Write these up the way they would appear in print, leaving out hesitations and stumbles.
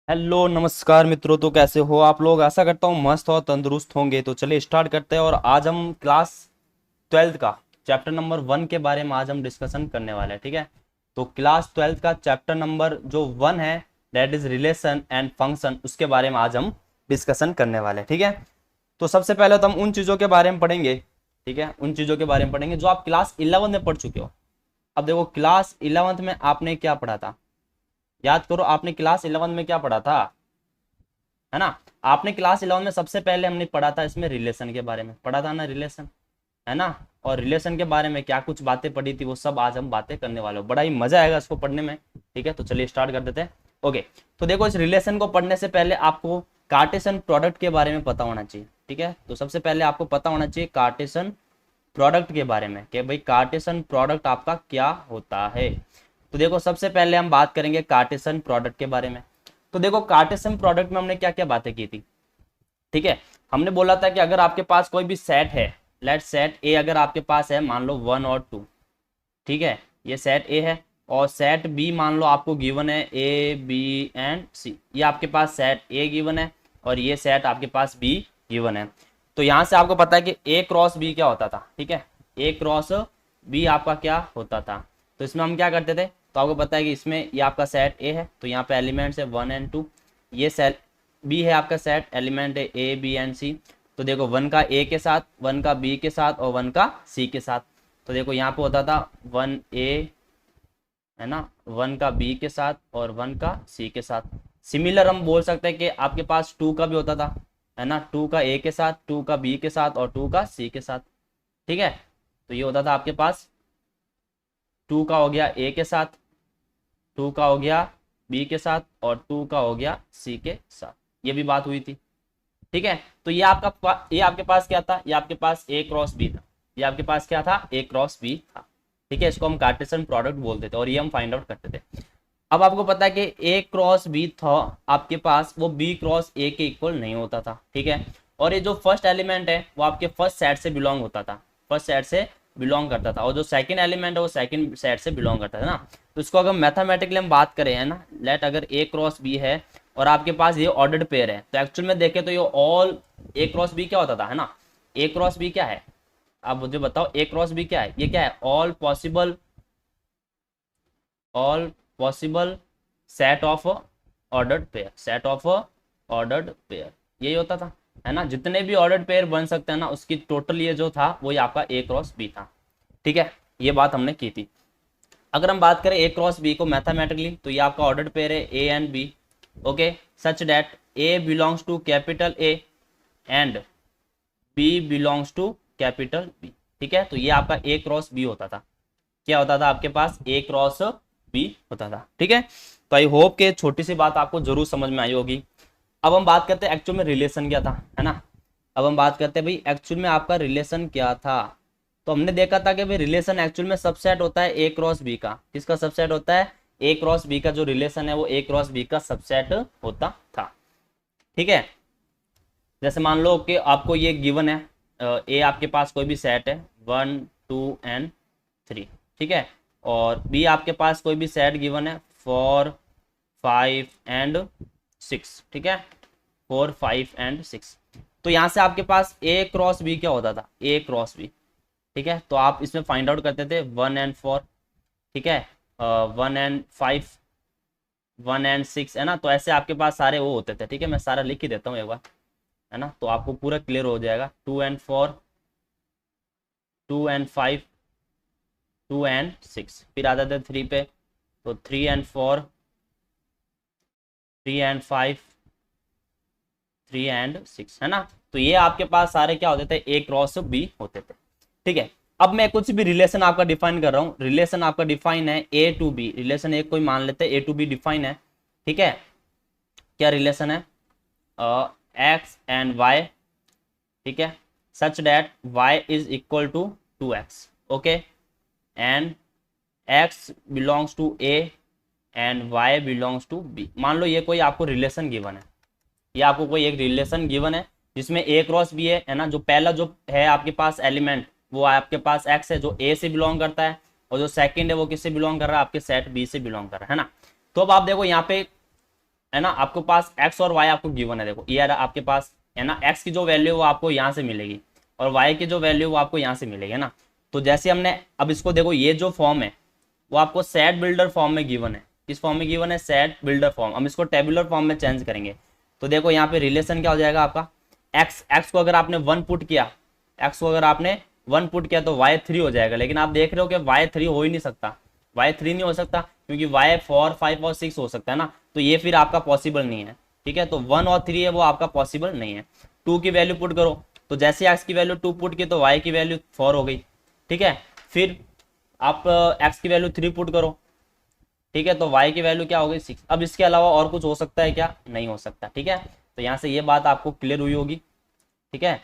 Hello नमस्कार मित्रों। तो कैसे हो आप लोग? आशा करता हूँ मस्त और तंदुरुस्त होंगे। तो चलिए स्टार्ट करते हैं। और आज हम क्लास 12th का चैप्टर नंबर 1 के बारे में आज हम डिस्कशन करने वाले हैं। ठीक है, तो क्लास 12th का चैप्टर नंबर जो 1 है, that is relation and function, उसके बारे में आज हम डिस्कशन करने वाले हैं। ठीक है, तो सबसे पहले तो हम उन चीज़ों के बारे में पढ़ेंगे। ठीक है, उन चीज़ों के बारे में पढ़ेंगे जो आप क्लास 11 में पढ़ चुके हो। अब देखो, क्लास 11th में आपने क्या पढ़ा था? याद करो, आपने क्लास 11 में क्या पढ़ा था, है ना? आपने क्लास 11 में सबसे पहले हमने पढ़ा था, इसमें रिलेशन के बारे में पढ़ा था ना, रिलेशन, है ना? और रिलेशन के बारे में क्या कुछ बातें पढ़ी थी, वो सब आज हम बातें करने वाले हो। बड़ा ही मजा आएगा इसको पढ़ने में। ठीक है, तो चलिए स्टार्ट कर देते हैं। ओके, तो देखो, इस रिलेशन को पढ़ने से पहले आपको कार्टेशियन प्रोडक्ट के बारे में पता होना चाहिए। ठीक है, तो सबसे पहले आपको पता होना चाहिए कार्टेशियन प्रोडक्ट के बारे में कि भाई कार्टेशियन प्रोडक्ट आपका क्या होता है। तो देखो, सबसे पहले हम बात करेंगे कार्टेशियन प्रोडक्ट के बारे में। तो देखो, कार्टेशियन प्रोडक्ट में हमने क्या क्या बातें की थी। ठीक है, हमने बोला था कि अगर आपके पास कोई भी सेट है, लेट सेट ए अगर आपके पास है, मान लो 1 और 2। ठीक है, ये सेट ए है। और सेट बी मान लो आपको गिवन है ए बी एंड सी। ये आपके पास सेट ए गिवन है और ये सेट आपके पास बी गिवन है। तो यहाँ से आपको पता है कि ए क्रॉस बी क्या होता था। ठीक है, ए क्रॉस बी आपका क्या होता था। तो इसमें हम क्या करते थे, तो आपको पता है कि इसमें ये आपका सेट ए है, तो यहाँ पे एलिमेंट्स है 1 और 2। ये सेट बी है आपका सेट, एलिमेंट है ए बी एंड सी। तो देखो, 1 का ए के साथ, 1 का बी के साथ और 1 का सी के साथ। तो देखो यहाँ पे होता था 1 ए, है ना, 1 का बी के साथ और 1 का सी के साथ। सिमिलर हम बोल सकते हैं कि आपके पास 2 का भी होता था, है ना, 2 का ए के साथ, 2 का बी के साथ और 2 का सी के साथ। ठीक है, तो ये होता था आपके पास 2 का हो गया ए के साथ, 2 का हो गया बी के साथ और 2 का हो गया सी के साथ। ये भी बात हुई थी। ठीक है, तो ये आपके पास क्या था, ये आपके पास ए क्रॉस बी था। ये आपके पास क्या था, ए क्रॉस बी था। ठीक है, इसको हम कार्टेशियन प्रोडक्ट बोलते थे और ये हम फाइंड आउट करते थे। अब आपको पता है कि ए क्रॉस बी था आपके पास, वो बी क्रॉस ए के इक्वल नहीं होता था। ठीक है, और ये जो फर्स्ट एलिमेंट है वो आपके फर्स्ट सेट से बिलोंग होता था, फर्स्ट सेट से बिलोंग करता था। और जो सेकंड एलिमेंट है वो सेकंड सेट से बिलोंग करता था ना। तो इसको अगर मैथमेटिकली हम बात करें, है ना, लेट अगर ए क्रॉस बी है और आपके पास ये ऑर्डर्ड पेयर है, तो एक्चुअल में देखें तो ये ऑल ए क्रॉस बी क्या होता था, है ना? ए क्रॉस बी क्या है, आप मुझे बताओ, ए क्रॉस बी क्या है? ये क्या है? All possible set of ordered pair, set of ordered pair, यही होता था, है ना? जितने भी ऑर्डर्ड पेयर बन सकते हैं ना, उसकी टोटल ये जो था वो आपका ए क्रॉस बी था। ठीक है, ये बात हमने की थी। अगर हम बात करें ए क्रॉस बी को मैथमेटिकली, तो ये आपका ऑर्डर्ड पेयर है A and B. Okay, such that A belongs to capital A and B belongs to capital B. ठीक है, तो ये आपका ए क्रॉस बी होता था। क्या होता था आपके पास? ए क्रॉस बी होता था। ठीक है, तो आई होप के छोटी सी बात आपको जरूर समझ में आई होगी। अब हम बात करते हैं एक्चुअल में रिलेशन क्या था, है ना? अब हम बात करते हैं भाई एक्चुअल में आपका रिलेशन क्या था। तो हमने देखा था कि भाई रिलेशन एक्चुअल में सबसेट होता है ए क्रॉस बी का। किसका सबसेट होता है? ए क्रॉस बी का जो रिलेशन है वो ए क्रॉस बी का सबसेट होता था। ठीक है, जैसे मान लो कि आपको ये गिवन है, ए आपके पास कोई भी सेट है 1 2 एंड 3। ठीक है, और बी आपके पास कोई भी सेट गिवन है 4 5 एंड 6। ठीक है, 4 5 एंड 6। तो यहाँ से आपके पास ए क्रॉस बी क्या होता था? ए क्रॉस बी। ठीक है, तो आप इसमें फाइंड आउट करते थे 1 एंड 4। ठीक है, 1 एंड 5, 1 एंड 6, है ना? तो ऐसे आपके पास सारे वो होते थे। ठीक है, मैं सारा लिख ही देता हूँ एक बार, है ना, तो आपको पूरा क्लियर हो जाएगा। 2 एंड 4, 2 एंड 5, 2 एंड 6। फिर आ जाते 3 पे, तो 3 एंड 4, 3 एंड 5, 3 एंड 6, है ना? तो ये आपके पास सारे क्या होते थे? ए क्रॉस बी होते थे। ठीक है, अब मैं कुछ भी रिलेशन आपका डिफाइन कर रहा हूँ। रिलेशन आपका डिफाइन है ए टू बी। रिलेशन एक कोई मान लेते हैं ए टू बी डिफाइन है। ठीक है, क्या रिलेशन है? X and Y. ठीक है, such that y is equal to 2x। Okay, and x belongs to a and y belongs to b। मान लो ये कोई आपको रिलेशन गिवन है, ये आपको कोई एक रिलेशन गिवन है जिसमें a क्रॉस b है ना? जो पहला जो है आपके पास एलिमेंट वो आपके पास x है, जो a से बिलोंग करता है, और जो सेकंड है वो किससे बिलोंग कर रहा है? आपके सेट b से बिलोंग कर रहा है ना? तो अब आप देखो यहाँ पे है ना, आपके पास एक्स और वाई आपको गिवन है, देखो ये आपके पास है ना, एक्स की जो वैल्यू है वो आपको यहाँ से मिलेगी और वाई की जो वैल्यू वो आपको यहाँ से मिलेगी, है ना। तो जैसे हमने अब इसको देखो, ये जो फॉर्म है वो आपको सेट बिल्डर फॉर्म में गिवन है। किस फॉर्म में गिवन है? Set builder form. हम इसको टेबुलर फॉर्म में चेंज करेंगे। तो देखो यहाँ पे रिलेशन क्या हो जाएगा आपका, एक्स को अगर आपने 1 पुट किया, एक्स को अगर आपने 1 पुट किया तो वाई 3 हो जाएगा। लेकिन आप देख रहे हो कि वाई 3 हो ही नहीं सकता, वाई 3 नहीं हो सकता क्योंकि वाई 4, 5 और 6 हो सकता है ना, तो ये फिर आपका पॉसिबल नहीं है। ठीक है, तो 1 और 3 है वो आपका पॉसिबल नहीं है। 2 की वैल्यू पुट करो, तो जैसे एक्स की वैल्यू 2 पुट की तो वाई की वैल्यू 4 हो गई। ठीक है, फिर आप एक्स की वैल्यू 3 पुट करो, ठीक है, तो y की वैल्यू क्या हो गई 6। अब इसके अलावा और कुछ हो सकता है क्या? नहीं हो सकता। ठीक है, तो यहाँ से ये बात आपको क्लियर हुई होगी। ठीक है,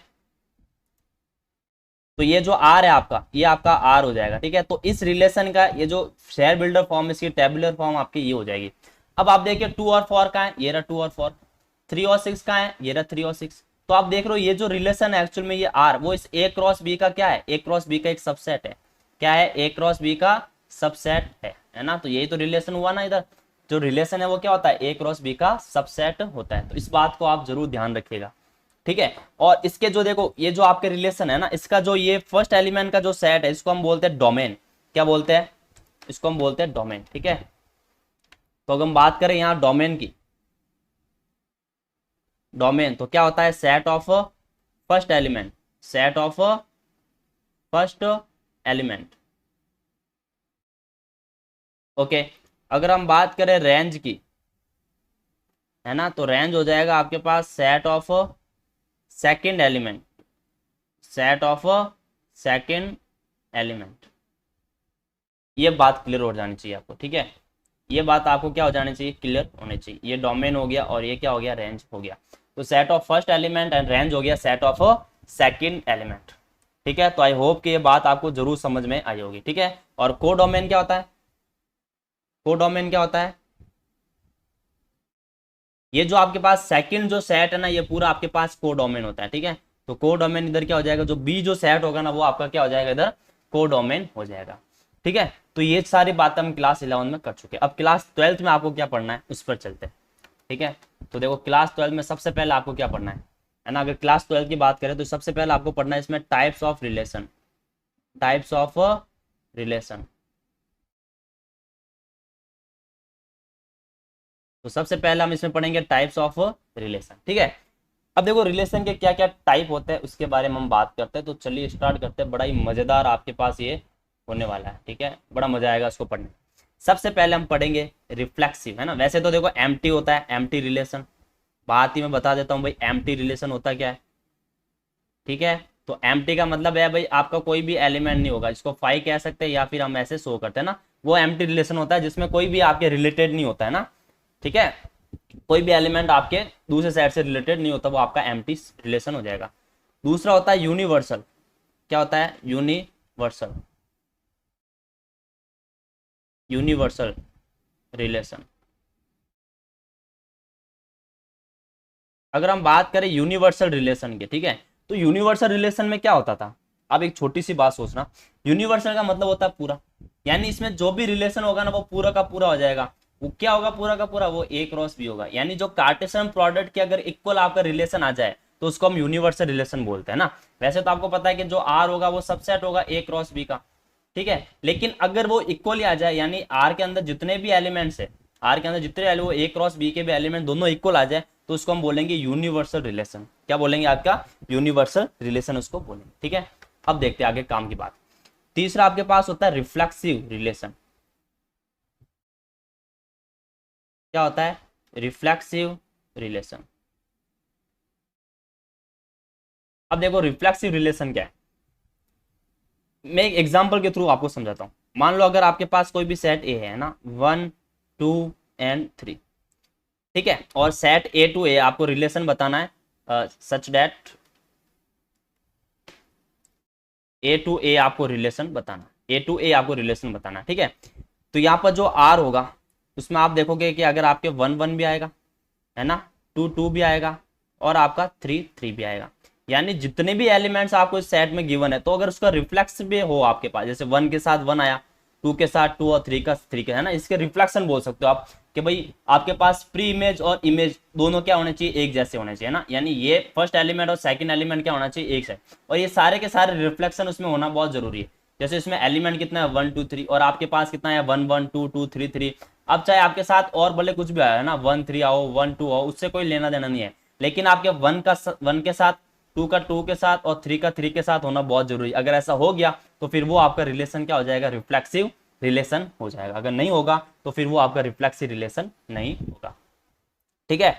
तो ये जो r है आपका, ये आपका r हो जाएगा। ठीक है, तो इस रिलेशन का ये जो शेयर बिल्डर फॉर्म, इसकी टेबुलर फॉर्म आपकी ये हो जाएगी। अब आप देखिए 2 और 4 कहाँ है? ये रहा 2 और 4। 3 और 6 कहाँ है? ये रहा 3 और 6। तो आप देख रहे हो ये जो रिलेशन है एक्चुअल में ये r वो इस a क्रॉस b का क्या है? a क्रॉस b का एक सबसेट है। क्या है? a क्रॉस b का सबसेट है ना। तो यही तो रिलेशन हुआ ना, इधर जो रिलेशन है वो क्या होता है? a क्रॉस b का सबसेट होता है। तो इस बात को आप जरूर ध्यान रखिएगा। ठीक है, और इसके जो देखो ये जो आपके रिलेशन है ना, इसका जो ये फर्स्ट एलिमेंट का जो सेट है इसको हम बोलते हैं डोमेन। क्या बोलते हैं? इसको हम बोलते हैं डोमेन। ठीक है, तो अगर हम बात करें यहाँ डोमेन की, डोमेन तो क्या होता है? Set of first element, set of first element. Okay, अगर हम बात करें रेंज की, है ना, तो रेंज हो जाएगा आपके पास set of second element, set of second element. ये बात क्लियर हो जानी चाहिए आपको। ठीक है, ये बात आपको क्या हो जानी चाहिए? क्लियर होनी चाहिए। ये डोमेन हो गया और ये क्या हो गया? रेंज हो गया। तो set of first element and range हो गया सेट ऑफ सेकंड एलिमेंट। ठीक है, तो आई होप कि ये बात आपको जरूर समझ में आई होगी। ठीक है, और को डोमेन क्या होता है? को डोमेन क्या होता है? ये जो आपके पास सेकंड जो सेट है ना, ये पूरा आपके पास को डोमेन होता है। ठीक है, तो को डोमेन इधर क्या हो जाएगा? जो बी जो सेट होगा ना वो आपका क्या हो जाएगा? इधर को डोमेन हो जाएगा। ठीक है, तो ये सारी बातें हम क्लास 11 में कर चुके हैं। अब क्लास 12 में आपको क्या पढ़ना है उस पर चलते हैं। ठीक है, तो देखो क्लास 12 में सबसे पहले आपको क्या पढ़ना है ना, अगर क्लास 12 की बात करें तो सबसे पहले आपको पढ़ना है इसमें types of relation, types of relation. तो सबसे पहले हम इसमें पढ़ेंगे टाइप्स ऑफ रिलेशन। ठीक है, अब देखो रिलेशन के क्या क्या टाइप होते हैं उसके बारे में हम बात करते हैं। तो चलिए स्टार्ट करते हैं। बड़ा ही मजेदार आपके पास ये होने वाला है। ठीक है, बड़ा मजा आएगा इसको पढ़ने। सबसे पहले हम पढ़ेंगे रिफ्लेक्सिव, है ना। वैसे तो देखो एम्प्टी होता है, एम्प्टी रिलेशन। बात ही मैं बता देता हूँ भाई, एम्प्टी रिलेशन होता क्या है। ठीक है, तो एम्प्टी का मतलब है भाई आपका कोई भी एलिमेंट नहीं होगा, इसको फाई कह सकते हैं या फिर हम ऐसे शो करते हैं ना। वो एम्प्टी रिलेशन होता है जिसमें कोई भी आपके रिलेटेड नहीं होता है ना। ठीक है, कोई भी एलिमेंट आपके दूसरे साइड से रिलेटेड नहीं होता, वो आपका एम्प्टी रिलेशन हो जाएगा। दूसरा होता है यूनिवर्सल। क्या होता है? Universal, universal relation. अगर हम बात करें यूनिवर्सल रिलेशन की, ठीक है, तो यूनिवर्सल रिलेशन में क्या होता था? अब एक छोटी सी बात सोचना, यूनिवर्सल का मतलब होता है पूरा, यानी इसमें जो भी रिलेशन होगा ना वो पूरा का पूरा हो जाएगा। वो क्या होगा पूरा का पूरा? वो ए क्रॉस बी होगा। यानी जो कार्टेशियन प्रोडक्ट के अगर इक्वल आपका रिलेशन आ जाए तो उसको हम यूनिवर्सल रिलेशन बोलते हैं ना। वैसे तो आपको पता है कि जो आर होगा वो सबसेट होगा ए क्रॉस बी का। ठीक है, लेकिन अगर वो इक्वली आ जाए, यानी आर के अंदर जितने भी एलिमेंट्स है, आर के अंदर जितने वो ए क्रॉस बी के भी एलिमेंट दोनों इक्वल आ जाए तो उसको हम बोलेंगे यूनिवर्सल रिलेशन। क्या बोलेंगे? आपका यूनिवर्सल रिलेशन उसको बोलेंगे। ठीक है, अब देखते हैं आगे काम की बात। तीसरा आपके पास होता है रिफ्लेक्सिव रिलेशन। क्या होता है? Reflexive relation. अब देखो रिफ्लेक्सिव रिलेशन क्या है, मैं एक एग्जांपल के थ्रू आपको समझाता हूं। मान लो अगर आपके पास कोई भी सेट ए है ना, 1 2 एंड 3, ठीक है, और सेट ए टू ए आपको रिलेशन बताना है सच दैट ए टू ए आपको रिलेशन बताना, ए टू ए आपको रिलेशन बताना। ठीक है, तो यहाँ पर जो आर होगा उसमें आप देखोगे कि अगर आपके 1 1 भी आएगा, है ना, 2 2 भी आएगा और आपका 3 3 भी आएगा। यानी जितने भी एलिमेंट्स आपको इस सेट में गिवन है, तो अगर उसका रिफ्लेक्स भी हो आपके पास, जैसे 1 के साथ 1 आया, 2 के साथ 2 और 3 का 3 का, है ना, इसके रिफ्लेक्शन बोल सकते हो आप। कि भाई आपके पास प्री इमेज और इमेज दोनों क्या होने चाहिए, एक जैसे होने चाहिए ना, यानी ये फर्स्ट एलिमेंट और सेकंड एलिमेंट क्या होना चाहिए, एक से, और ये सारे के सारे रिफ्लेक्शन उसमें होना बहुत जरूरी है। जैसे इसमें एलिमेंट कितना है 1 2 3 और आपके पास कितना है 1 1 2 2 3 3। अब चाहे आपके साथ और भले कुछ भी आया है ना, 1 3 आओ 1 2 आओ, उससे कोई लेना देना नहीं है, लेकिन आपके 1 के साथ 2 का 2 के साथ और 3 का 3 के साथ होना बहुत जरूरी। अगर ऐसा हो गया तो फिर वो आपका रिलेशन क्या हो जाएगा, रिफ्लेक्सिव रिलेशन हो जाएगा। अगर नहीं होगा तो फिर वो आपका रिफ्लेक्सिव रिलेशन नहीं होगा। ठीक है,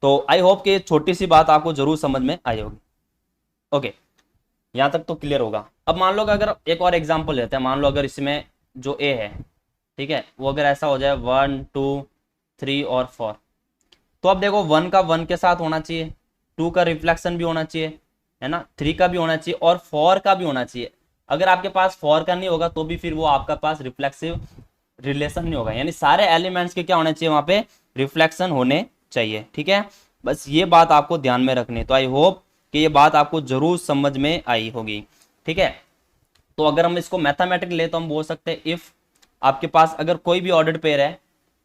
तो आई होप कि छोटी सी बात आपको जरूर समझ में आई होगी। ओके, यहां तक तो क्लियर होगा। अब मान लो अगर एक और एग्जांपल लेते हैं, मान लो अगर इसमें जो ए है, ठीक है, वो अगर ऐसा हो जाए 1 2 3 और 4, तो अब देखो 1 का 1 के साथ होना चाहिए, 2 का रिफ्लेक्शन भी होना चाहिए, है ना, 3 का भी होना चाहिए और 4 का भी होना चाहिए। अगर आपके पास 4 का नहीं होगा तो भी फिर वो आपका पास रिफ्लेक्सिव रिलेशन नहीं होगा, यानी सारे एलिमेंट्स के क्या होने चाहिए वहां पे, रिफ्लेक्शन होने चाहिए। ठीक है, बस ये बात आपको ध्यान में रखनी है। तो आई होप कि ये बात आपको जरूर समझ में आई होगी। ठीक है, तो अगर हम इसको मैथमेटिक ले तो हम बोल सकते हैं इफ आपके पास अगर कोई भी ऑर्डर्ड पेयर है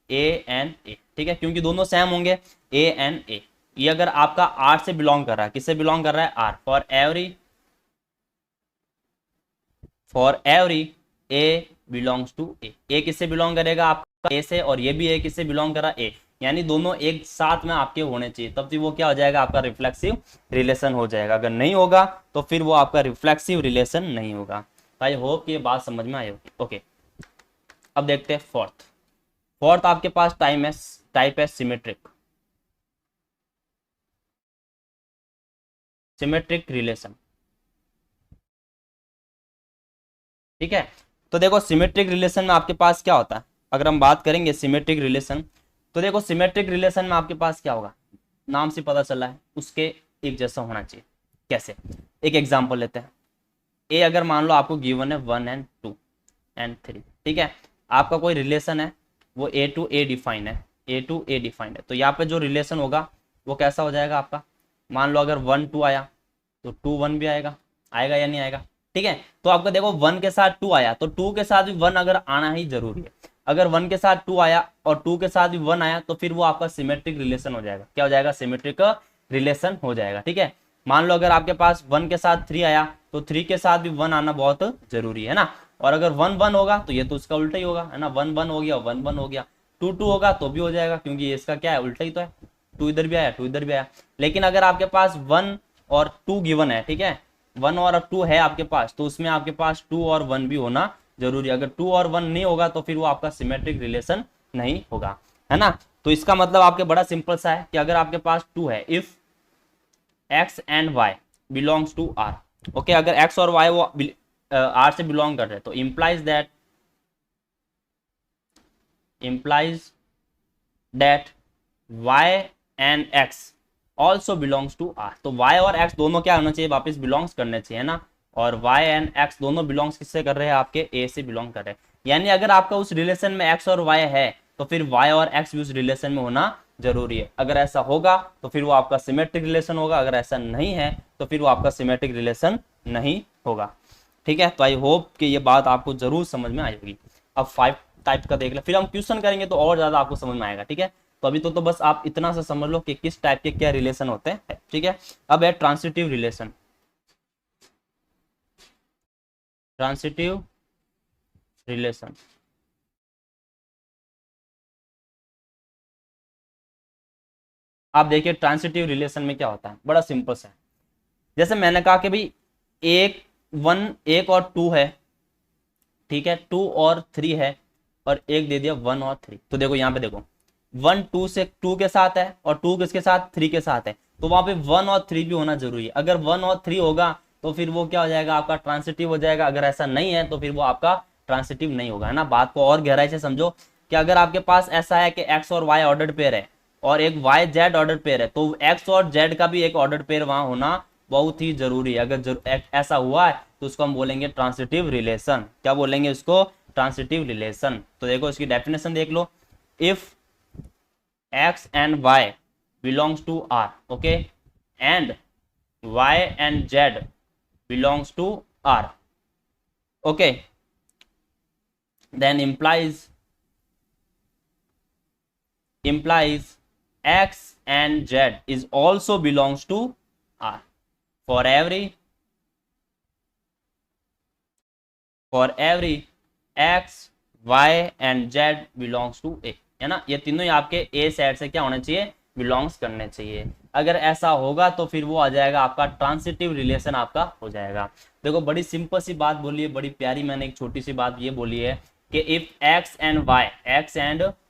ए एंड ए, ठीक है, क्योंकि दोनों सेम होंगे ए एंड ए, ये अगर आपका आर से बिलोंग कर रहा है, किससे बिलोंग कर रहा है, R, for every A belongs to A किससे बिलोंग करेगा, आपका ए से, और ये भी ए किससे बिलोंग कर रहा है, ए, यानी दोनों एक साथ में आपके होने चाहिए, तब तो वो क्या हो जाएगा, आपका रिफ्लेक्सिव रिलेशन हो जाएगा। अगर नहीं होगा तो फिर वो आपका रिफ्लेक्सिव रिलेशन नहीं होगा। आई होप कि ये बात समझ में आई होगी। ओके, अब देखते हैं फोर्थ आपके पास टाइप है सिमेट्रिक रिलेशन। ठीक है, तो देखो सिमेट्रिक रिलेशन में आपके पास क्या होता है, अगर हम बात करेंगे सिमेट्रिक रिलेशन, तो देखो सिमेट्रिक रिलेशन में आपके पास क्या होगा, नाम से पता चला है उसके एक जैसा होना चाहिए। कैसे, एक एग्जांपल लेते हैं। ए अगर मान लो आपको गिवन है 1 एंड 2 एंड 3, ठीक है, आपका कोई रिलेशन है वो ए टू ए डिफाइंड है, तो यहाँ पे जो रिलेशन होगा वो कैसा हो जाएगा आपका, मान लो अगर 1 2 आया तो 2 1 भी आएगा, आएगा या नहीं आएगा। ठीक है, तो आपका देखो 1 के साथ 2 आया तो 2 के साथ भी 1 अगर आना ही जरूरी है। अगर 1 के साथ 2 आया और 2 के साथ भी 1 आया तो फिर वो आपका सिमेट्रिक रिलेशन हो जाएगा। क्या हो जाएगा, सिमेट्रिक रिलेशन हो जाएगा। ठीक है, मान लो अगर आपके पास 1 के साथ 3 आया तो 3 के साथ भी 1 आना बहुत जरूरी है ना, और अगर 1 1 होगा तो ये तो उसका उल्टा ही होगा, है ना, 1 1 हो गया 1 1 हो गया, 2 2 होगा तो भी हो जाएगा, क्योंकि ये इसका क्या है, उल्टा ही तो है, 2 इधर भी आया 2 इधर भी आया। लेकिन अगर आपके पास 1 और 2 गिवन है, ठीक है, 1 और 2 है आपके पास, तो उसमें आपके पास 2 और 1 भी होना जरूरी है। अगर 2 और 1 नहीं होगा तो फिर वो आपका सिमेट्रिक रिलेशन नहीं होगा, है ना। तो इसका मतलब आपके बड़ा सिंपल सा है कि अगर आपके पास 2 है, if x and y belongs to r, okay, अगर x और y वो r से बिलोंग कर रहे हैं तो implies that y and x also belongs to r, तो y और x दोनों क्या होना चाहिए, वापस बिलोंग्स करने चाहिए ना, और y एंड x दोनों बिलोंग्स किससे कर रहे हैं, आपके a से बिलोंग कर रहे हैं। यानी अगर आपका उस रिलेशन में x और y है तो फिर y और x भी उस रिलेशन में होना जरूरी है। अगर ऐसा होगा तो फिर वो आपका सिमेट्रिक रिलेशन होगा, अगर ऐसा नहीं है तो फिर वो आपका सिमेट्रिक रिलेशन नहीं होगा। ठीक है, तो आई होप कि ये बात आपको जरूर समझ में आई होगी। अब 5 टाइप का देख ले, फिर हम क्वेश्चन करेंगे तो और ज्यादा आपको समझ में आएगा। ठीक है, तो अभी तो बस आप इतना सा समझ लो कि किस टाइप के क्या रिलेशन होते हैं। ठीक है, अब है ट्रांसिटिव रिलेशन। ट्रांसिटिव रिलेशन आप देखिए ट्रांसिटिव रिलेशन में क्या होता है, बड़ा सिंपल सा है। जैसे मैंने कहा कि भाई एक और 2 है, ठीक है, 2 और 3 है, और एक दे दिया 1 और 3। तो देखो यहाँ पे देखो 1 2 से 2 के साथ है और 2 किसके साथ, 3 के साथ है, तो वहां पे 1 और 3 भी होना जरूरी है। अगर 1 और 3 होगा तो फिर वो क्या हो जाएगा, आपका ट्रांसिटिव हो जाएगा। अगर ऐसा नहीं है तो फिर वो आपका ट्रांसिटिव नहीं होगा, है ना। बात को और गहराई से समझो कि अगर आपके पास ऐसा है कि एक्स और वाई ऑर्डर्ड पेयर है और एक वाई जेड ऑर्डर पेयर है, तो एक्स और जेड का भी एक ऑर्डर पेयर वहां होना बहुत ही जरूरी है। अगर ऐसा हुआ है तो उसको हम बोलेंगे ट्रांसिटिव रिलेशन। क्या बोलेंगे उसको, ट्रांसिटिव रिलेशन। तो देखो इसकी डेफिनेशन देख लो, if X and Y belongs to R, okay, and Y and Z belongs to R, okay, then implies implies x and z is also belongs to R. For every x, y and z belongs to A, है ना। ये तीनों ही आपके A set से क्या होने चाहिए, belongs करने चाहिए। अगर ऐसा होगा तो फिर वो आ जाएगा आपका ट्रांसिटिव रिलेशन आपका हो जाएगा। देखो बड़ी सिंपल सी बात बोली है, बड़ी प्यारी, मैंने एक छोटी सी बात ये बोली है कि if x and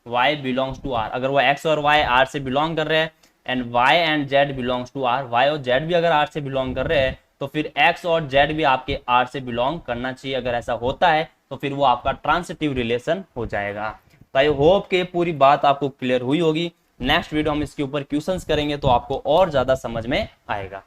y belongs to R, अगर वो x और y R से बिलोंग कर रहे हैं and y and z belongs to R, y और z भी अगर R से बिलोंग कर रहे हैं तो फिर x और z भी आपके R से बिलोंग करना चाहिए। अगर ऐसा होता है तो फिर वो आपका ट्रांसिटिव रिलेशन हो जाएगा। तो आई होप कि पूरी बात आपको क्लियर हुई होगी। नेक्स्ट वीडियो हम इसके ऊपर क्वेश्चंस करेंगे तो आपको और ज्यादा समझ में आएगा।